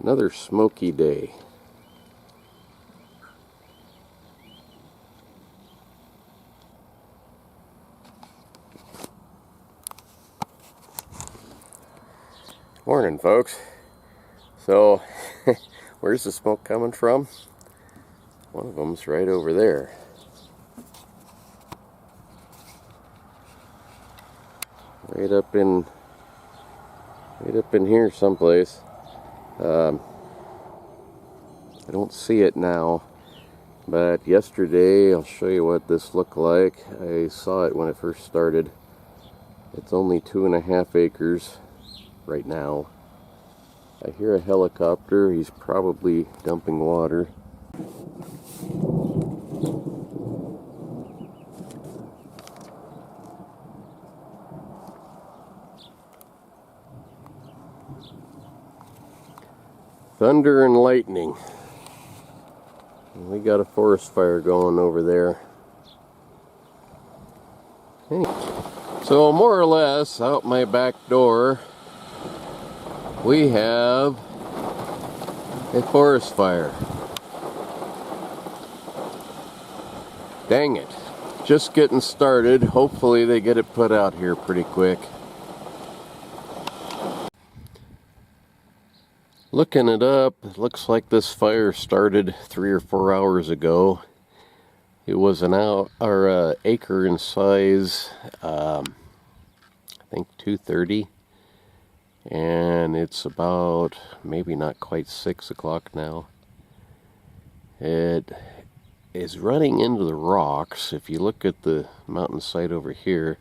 Another smoky day. Morning, folks. So, where's the smoke coming from? One of them's right over there. Right up in here someplace. I don't see it now, but yesterday, I'll show you what this looked like. I saw it when it first started. It's only 2.5 acres right now. I hear a helicopter. He's probably dumping water. Thunder and lightning. We got a forest fire going over there. So more or less out my back door we have a forest fire. Dang it. Just getting started. Hopefully they get it put out here pretty quick. Looking it up, it looks like this fire started 3 or 4 hours ago. It was an acre in size, I think 230, and it's about maybe not quite 6 o'clock now. It is running into the rocks. If you look at the mountainside over here,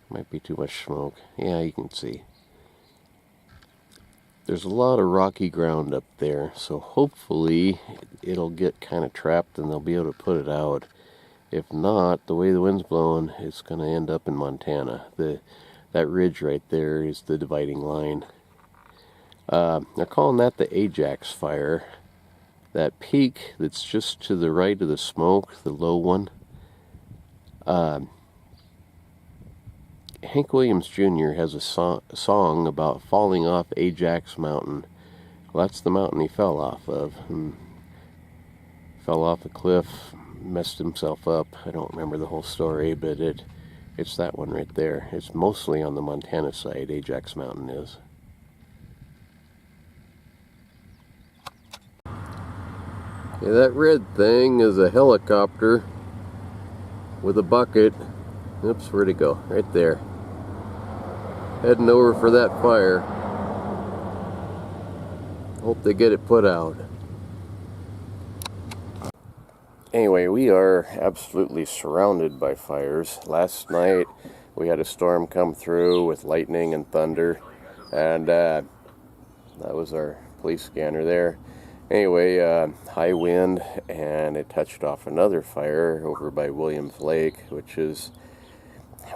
might be too much smoke. Yeah, you can see. There's a lot of rocky ground up there, so hopefully it'll get kind of trapped and they'll be able to put it out. If not, the way the wind's blowing, it's going to end up in Montana. That ridge right there is the dividing line. They're calling that the Ajax fire. That peak that's just to the right of the smoke, the low one, Hank Williams Jr. has a song about falling off Ajax Mountain. Well, that's the mountain he fell off of. Fell off a cliff, messed himself up. I don't remember the whole story, but it's that one right there. It's mostly on the Montana side, Ajax Mountain is. Yeah, that red thing is a helicopter with a bucket. Oops, where'd it go? Right there. Heading over for that fire. Hope they get it put out. Anyway, we are absolutely surrounded by fires. Last night we had a storm come through with lightning and thunder, and that was our police scanner there. Anyway, high wind, and it touched off another fire over by Williams Lake, which is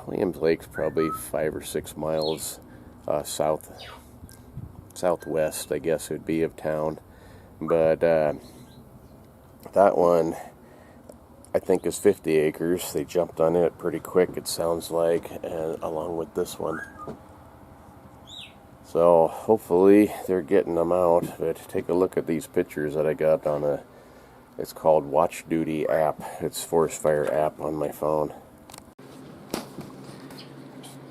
Williams Lake's probably 5 or 6 miles southwest, I guess it would be, of town. But that one, I think, is 50 acres. They jumped on it pretty quick, it sounds like, and along with this one. So hopefully they're getting them out. But take a look at these pictures that I got on it's called Watch Duty app. It's Forest Fire app on my phone.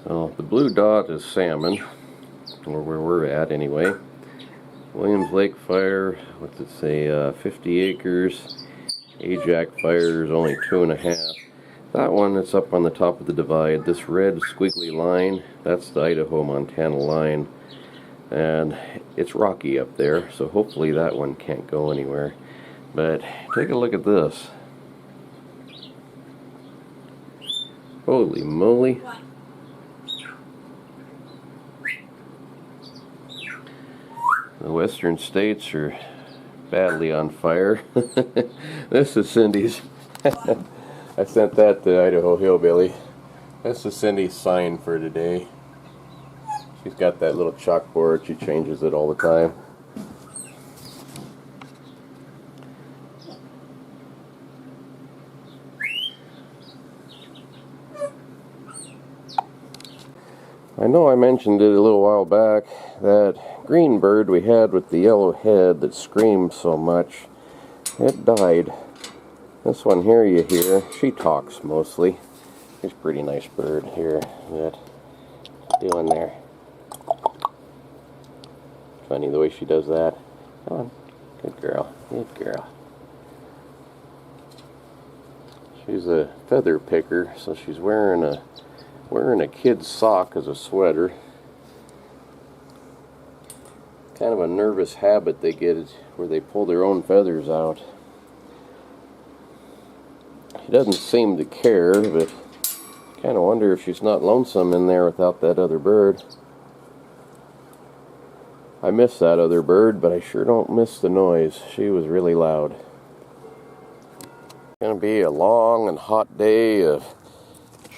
So the blue dot is Salmon, or where we're at anyway. Williams Lake fire, what's it say, 50 acres. Ajax fire is only 2.5. That one that's up on the top of the divide, this red squiggly line, that's the Idaho-Montana line. And it's rocky up there, so hopefully that one can't go anywhere. But take a look at this. Holy moly. The western states are badly on fire. This is Cindy's. I sent that to Idaho Hillbilly. This is Cindy's sign for today. She's got that little chalkboard. She changes it all the time. I know I mentioned it a little while back, that green bird we had with the yellow head that screamed so much, it died. This one here you hear, she talks mostly. She's a pretty nice bird here. What doing there? Funny the way she does that. Come on. Good girl. Good girl. She's a feather picker, so she's wearing a kid's sock as a sweater. Kind of a nervous habit they get where they pull their own feathers out. She doesn't seem to care, but kind of wonder if she's not lonesome in there without that other bird. I miss that other bird, but I sure don't miss the noise. She was really loud. It's gonna be a long and hot day of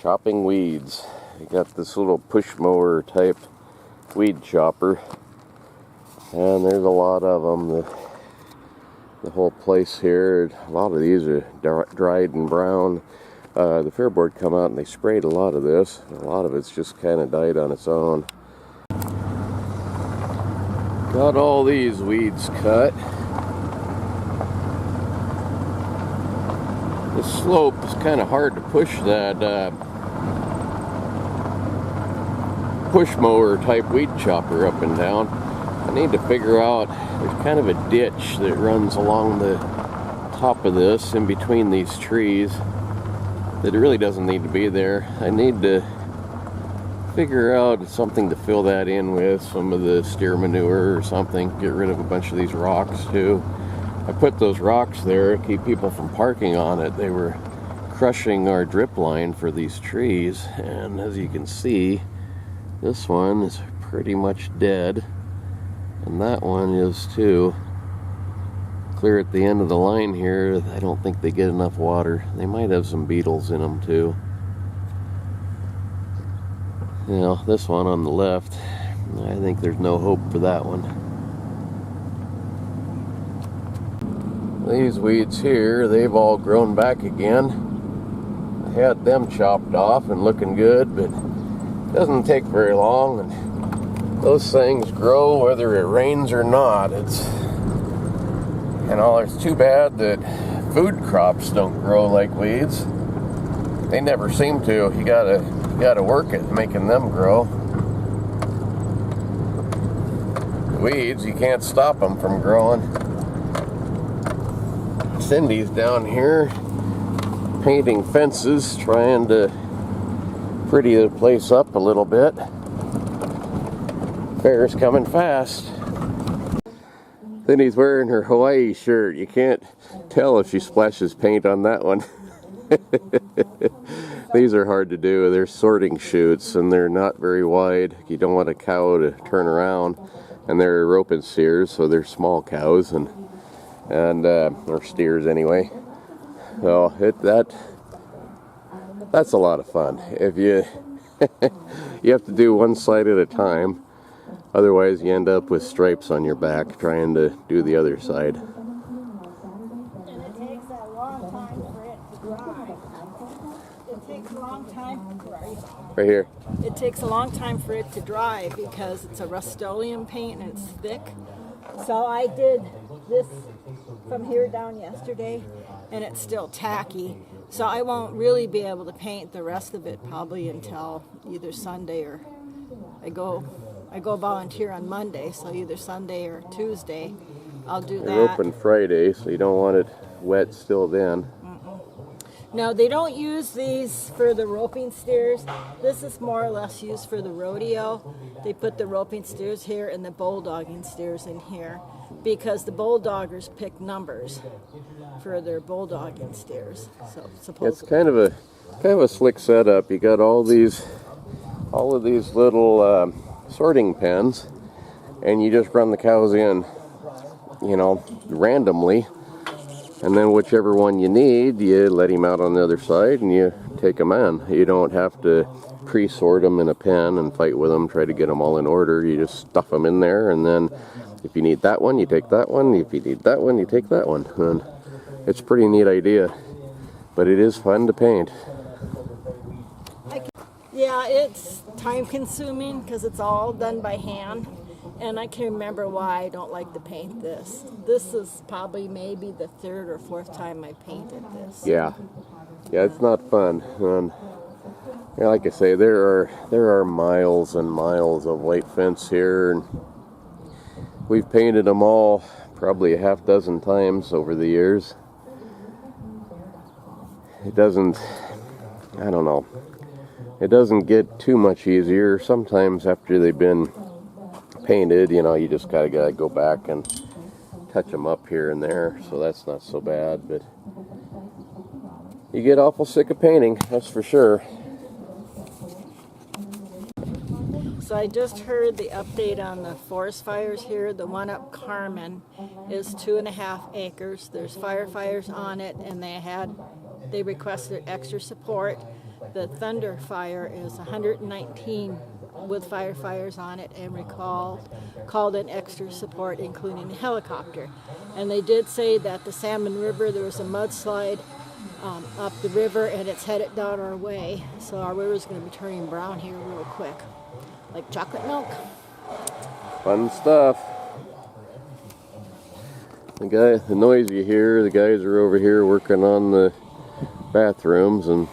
chopping weeds. I got this little push mower type weed chopper, and there's a lot of them. The whole place here, a lot of these are dried and brown. The Fair Board come out and they sprayed a lot of this. A lot of it's just kind of died on its own. Got all these weeds cut. The slope is kind of hard to push that push mower type weed chopper up and down. I need to figure out, there's kind of a ditch that runs along the top of this in between these trees that really doesn't need to be there. I need to figure out something to fill that in with, some of the steer manure or something, get rid of a bunch of these rocks too. I put those rocks there to keep people from parking on it. They were crushing our drip line for these trees, and as you can see, this one is pretty much dead, and that one is too. Clear at the end of the line here, I don't think they get enough water. They might have some beetles in them too. You know, this one on the left, I think there's no hope for that one. These weeds here, they've all grown back again. I had them chopped off and looking good, but it doesn't take very long, and those things grow whether it rains or not. It's, you know, it's too bad that food crops don't grow like weeds. They never seem to. You gotta work at making them grow. Weeds, you can't stop them from growing. Cindy's down here painting fences, trying to pretty the place up a little bit. Fair's coming fast. Cindy's wearing her Hawaii shirt. You can't tell if she splashes paint on that one. These are hard to do. They're sorting chutes and they're not very wide. You don't want a cow to turn around, and they're roping steers, so they're small cows or steers anyway. So that's a lot of fun. If you you have to do one side at a time, otherwise you end up with stripes on your back trying to do the other side. Right here. It takes a long time for it to dry because it's a Rust-Oleum paint and it's thick. So I did this from here down yesterday and it's still tacky. So I won't really be able to paint the rest of it probably until either Sunday or I go volunteer on Monday, so either Sunday or Tuesday I'll do that. They're open Friday, so you don't want it wet still then. No, they don't use these for the roping steers. This is more or less used for the rodeo. They put the roping steers here and the bulldogging steers in here because the bulldoggers pick numbers for their bulldogging steers. So supposedly it's kind of a slick setup. You got all of these little sorting pens, and you just run the cows in, you know, randomly. And then whichever one you need, you let him out on the other side and you take them in. You don't have to pre-sort them in a pen and fight with them, try to get them all in order. You just stuff them in there, and then if you need that one, you take that one. If you need that one, you take that one. And it's a pretty neat idea, but it is fun to paint. Yeah, it's time consuming because it's all done by hand. And I can remember why I don't like to paint this. This is probably maybe the third or fourth time I painted this. Yeah, it's not fun. And yeah, like I say, there are miles and miles of white fence here, and we've painted them all probably a half dozen times over the years. It doesn't, I don't know, it doesn't get too much easier. Sometimes after they've been painted, you know, you just gotta go back and touch them up here and there, so that's not so bad. But you get awful sick of painting, that's for sure. So I just heard the update on the forest fires here. The one up Carmen is 2.5 acres. There's firefighters on it, and they requested extra support. The Thunder Fire is 119 with firefighters on it, and called in extra support, including a helicopter. And they did say that the Salmon River, there was a mudslide up the river, and it's headed down our way. So our river's going to be turning brown here real quick, like chocolate milk. Fun stuff. The noise you hear, the guys are over here working on the bathrooms, and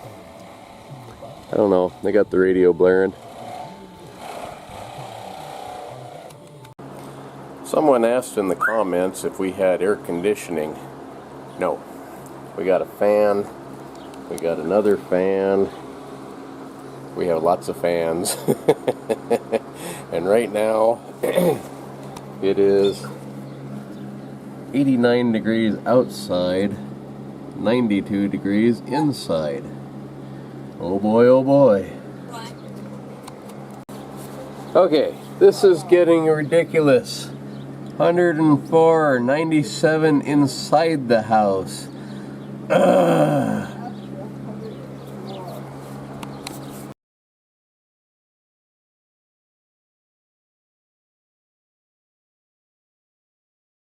I don't know, they got the radio blaring. Someone asked in the comments if we had air conditioning. No. We got a fan. We got another fan. We have lots of fans. And right now, it is 89 degrees outside, 92 degrees inside. Oh boy, oh boy. Okay, this is getting ridiculous. 104, 97 inside the house. Ugh.